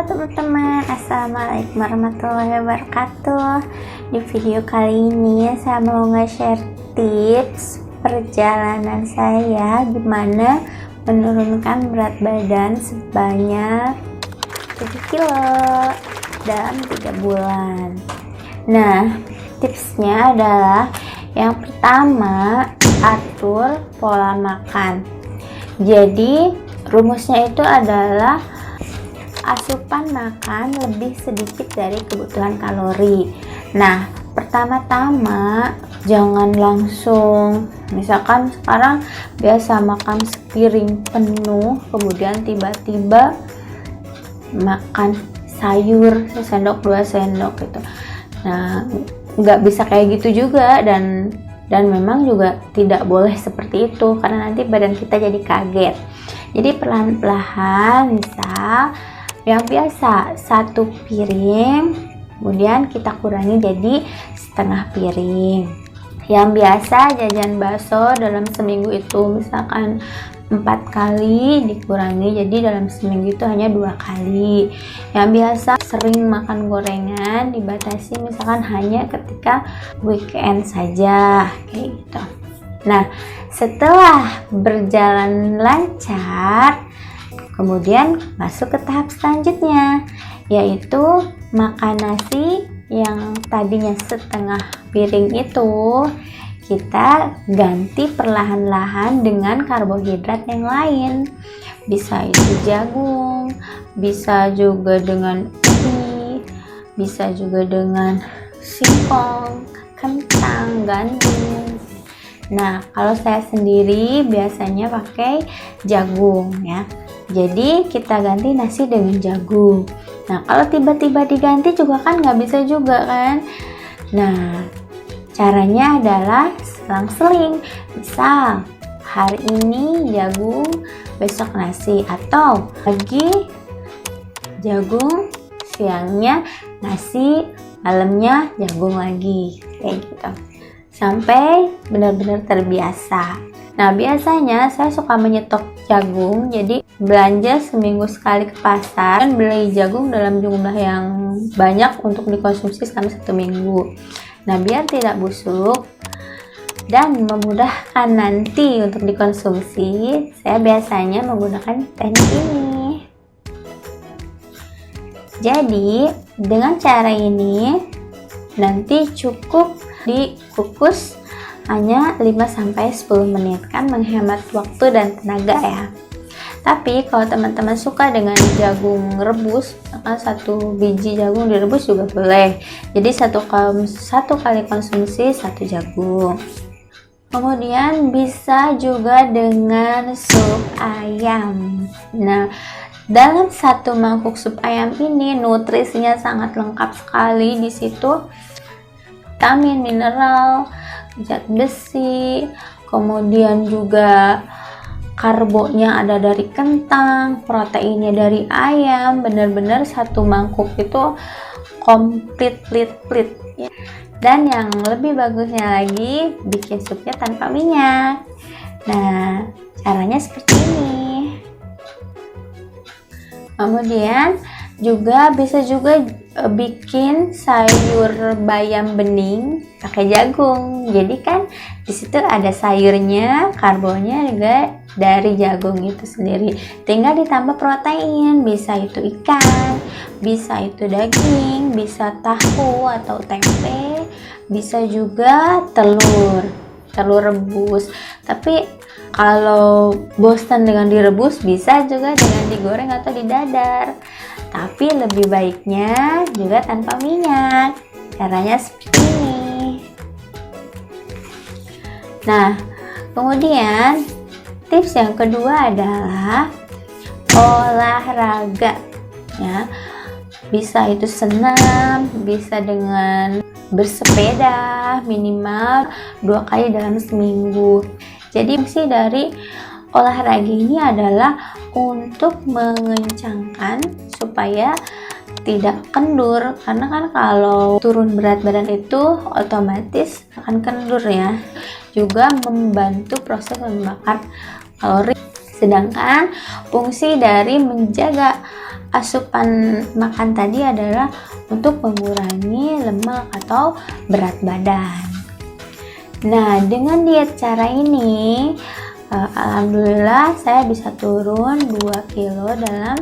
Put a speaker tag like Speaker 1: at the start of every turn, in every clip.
Speaker 1: teman-teman, assalamualaikum warahmatullahi wabarakatuh. Di video kali ini saya mau nge-share tips perjalanan saya gimana menurunkan berat badan sebanyak 7 kilo dalam 3 bulan. Nah, tipsnya adalah yang pertama, atur pola makan. Jadi rumusnya itu adalah asupan makan lebih sedikit dari kebutuhan kalori. Nah, pertama-tama jangan langsung, misalkan sekarang biasa makan sepiring penuh, kemudian tiba-tiba makan sayur sendok 2 sendok gitu. Nah, nggak bisa kayak gitu juga, dan memang juga tidak boleh seperti itu karena nanti badan kita jadi kaget. Jadi perlahan-lahan, misal yang biasa 1 piring, kemudian kita kurangi jadi setengah piring. Yang biasa jajan bakso dalam seminggu itu misalkan 4 kali, dikurangi jadi dalam seminggu itu hanya 2 kali. Yang biasa sering makan gorengan dibatasi misalkan hanya ketika weekend saja, kayak gitu. Nah, setelah berjalan lancar, kemudian masuk ke tahap selanjutnya, yaitu makan nasi yang tadinya setengah piring itu kita ganti perlahan-lahan dengan karbohidrat yang lain. Bisa itu jagung, bisa juga dengan ubi, bisa juga dengan singkong, kentang, gandum. Nah, kalau saya sendiri biasanya pakai jagung ya. Jadi kita ganti nasi dengan jagung. Nah, kalau tiba-tiba diganti juga kan nggak bisa juga kan. Nah, caranya adalah selang-seling. Misal hari ini jagung, besok nasi, atau pagi jagung, siangnya nasi, malamnya jagung lagi, kayak gitu. Sampai benar-benar terbiasa. Nah, biasanya saya suka menyetok jagung, jadi belanja seminggu sekali ke pasar dan beli jagung dalam jumlah yang banyak untuk dikonsumsi selama 1 minggu. Nah, biar tidak busuk dan memudahkan nanti untuk dikonsumsi, saya biasanya menggunakan teknik ini. Jadi, dengan cara ini nanti cukup dikukus hanya 5-10 menit, kan menghemat waktu dan tenaga ya. Tapi kalau teman-teman suka dengan jagung rebus, maka 1 biji jagung direbus juga boleh. Jadi satu kali konsumsi 1 jagung. Kemudian bisa juga dengan sup ayam. Nah, dalam 1 mangkuk sup ayam ini nutrisinya sangat lengkap sekali. Di situ vitamin, mineral, zat besi, kemudian juga karbonya ada dari kentang, proteinnya dari ayam. Benar-benar 1 mangkuk itu komplit plit ya. Dan yang lebih bagusnya lagi, bikin supnya tanpa minyak. Nah, caranya seperti ini. Kemudian juga bisa juga bikin sayur bayam bening pakai jagung. Jadi kan di situ ada sayurnya, karbonnya juga dari jagung itu sendiri. Tinggal ditambah protein, bisa itu ikan, bisa itu daging, bisa tahu atau tempe, bisa juga telur rebus. Tapi kalau bosan dengan direbus, bisa juga dengan digoreng atau didadar. Tapi lebih baiknya juga tanpa minyak. Caranya seperti ini. Nah, kemudian tips yang kedua adalah olahraga ya. Bisa itu senam, bisa dengan bersepeda minimal 2 kali dalam seminggu. Jadi fungsi dari olahraga ini adalah untuk mengencangkan supaya tidak kendur, karena kan kalau turun berat badan itu otomatis akan kendur ya. Juga membantu proses membakar kalori. Sedangkan fungsi dari menjaga asupan makan tadi adalah untuk mengurangi lemak atau berat badan. Nah, dengan diet cara ini alhamdulillah saya bisa turun 2 kilo dalam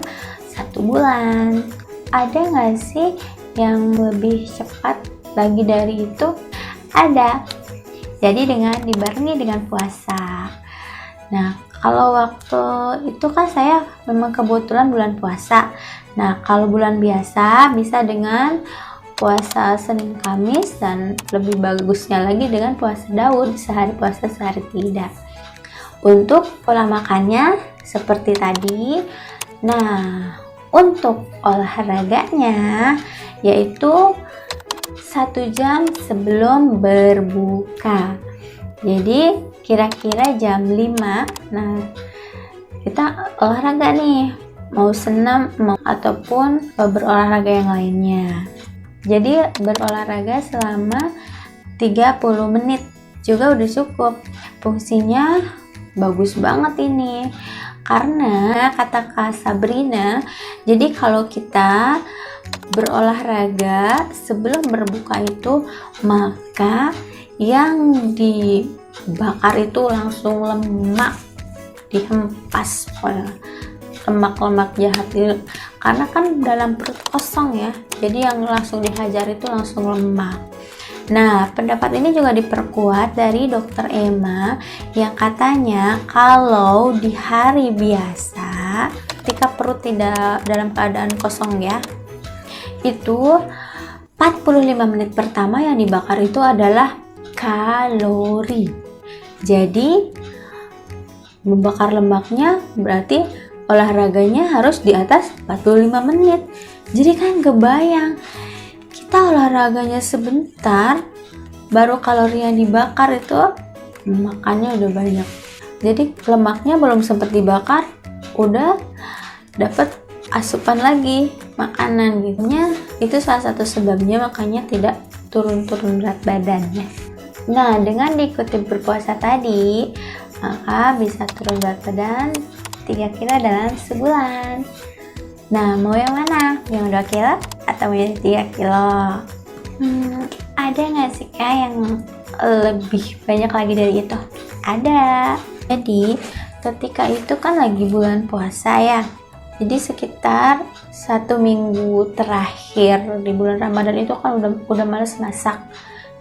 Speaker 1: 1 bulan. Ada nggak sih yang lebih cepat lagi dari itu? Ada. Jadi dengan dibarengi dengan puasa. Nah, kalau waktu itu kan saya memang kebetulan bulan puasa. Nah, kalau bulan biasa bisa dengan puasa Senin Kamis, dan lebih bagusnya lagi dengan puasa Daud, sehari puasa sehari tidak. Untuk pola makannya seperti tadi. Nah, untuk olahraganya yaitu 1 jam sebelum berbuka. Jadi kira-kira jam 5. Nah, kita olahraga nih, mau senam ataupun berolahraga yang lainnya. Jadi berolahraga selama 30 menit juga udah cukup. Fungsinya bagus banget ini, karena kata Kak Sabrina, jadi kalau kita berolahraga sebelum berbuka itu, maka yang dibakar itu langsung lemak, dihempas oleh lemak-lemak jahat itu, karena kan dalam perut kosong ya, jadi yang langsung dihajar itu langsung lemak. Nah, pendapat ini juga diperkuat dari Dokter Emma yang katanya kalau di hari biasa ketika perut tidak dalam keadaan kosong ya, itu 45 menit pertama yang dibakar itu adalah kalori. Jadi membakar lemaknya berarti olahraganya harus di atas 45 menit. Jadi kan kebayang, kita olahraganya sebentar, baru kalori yang dibakar itu makannya udah banyak. Jadi lemaknya belum sempat dibakar, udah dapat asupan lagi makanan gitu. Itu salah satu sebabnya makanya tidak turun-turun berat badannya. Nah, dengan diikuti berpuasa tadi, maka bisa turun berat badan 3 kilo dalam sebulan. Nah, mau yang mana? Yang 2 kilo atau yang 3 kilo? Ada nggak sih Kak yang lebih banyak lagi dari itu? Ada. Jadi ketika itu kan lagi bulan puasa ya, jadi sekitar 1 minggu terakhir di bulan Ramadan itu kan udah males masak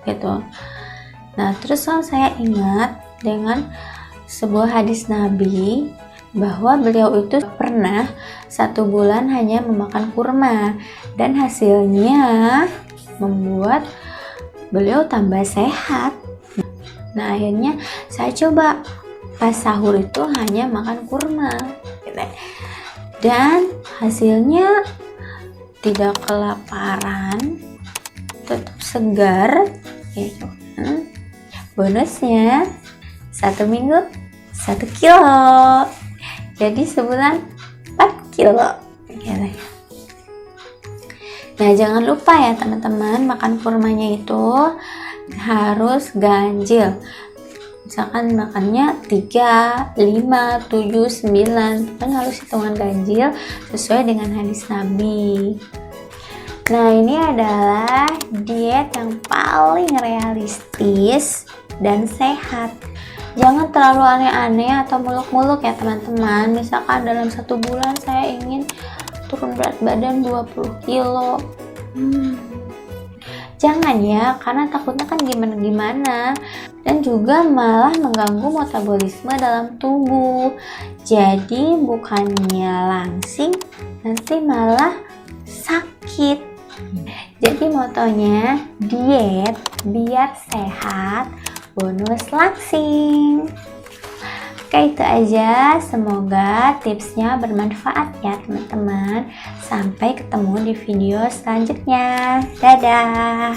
Speaker 1: gitu. Nah, terus kan saya ingat dengan sebuah hadis Nabi bahwa beliau itu pernah 1 bulan hanya memakan kurma, dan hasilnya membuat beliau tambah sehat. Nah, akhirnya saya coba pas sahur itu hanya makan kurma gitu. Dan hasilnya tidak kelaparan, tetap segar gitu. Bonusnya 1 minggu 1 kilo, jadi sebulan 4 kilo gitu. Nah, jangan lupa ya teman-teman, makan kurmanya itu harus ganjil. Misalkan makannya 3, 5, 7, 9, kan harus hitungan ganjil sesuai dengan hadis Nabi. Nah, ini adalah diet yang paling realistis dan sehat. Jangan terlalu aneh-aneh atau muluk-muluk ya teman-teman. Misalkan dalam 1 bulan saya ingin turun berat badan 20 kilo. Jangan ya, karena takutnya kan gimana-gimana, dan juga malah mengganggu metabolisme dalam tubuh. Jadi bukannya langsing, nanti malah sakit. Jadi motonya diet biar sehat, bonus langsing. Oke, itu aja. Semoga tipsnya bermanfaat ya teman-teman. Sampai ketemu di video selanjutnya. Dadah.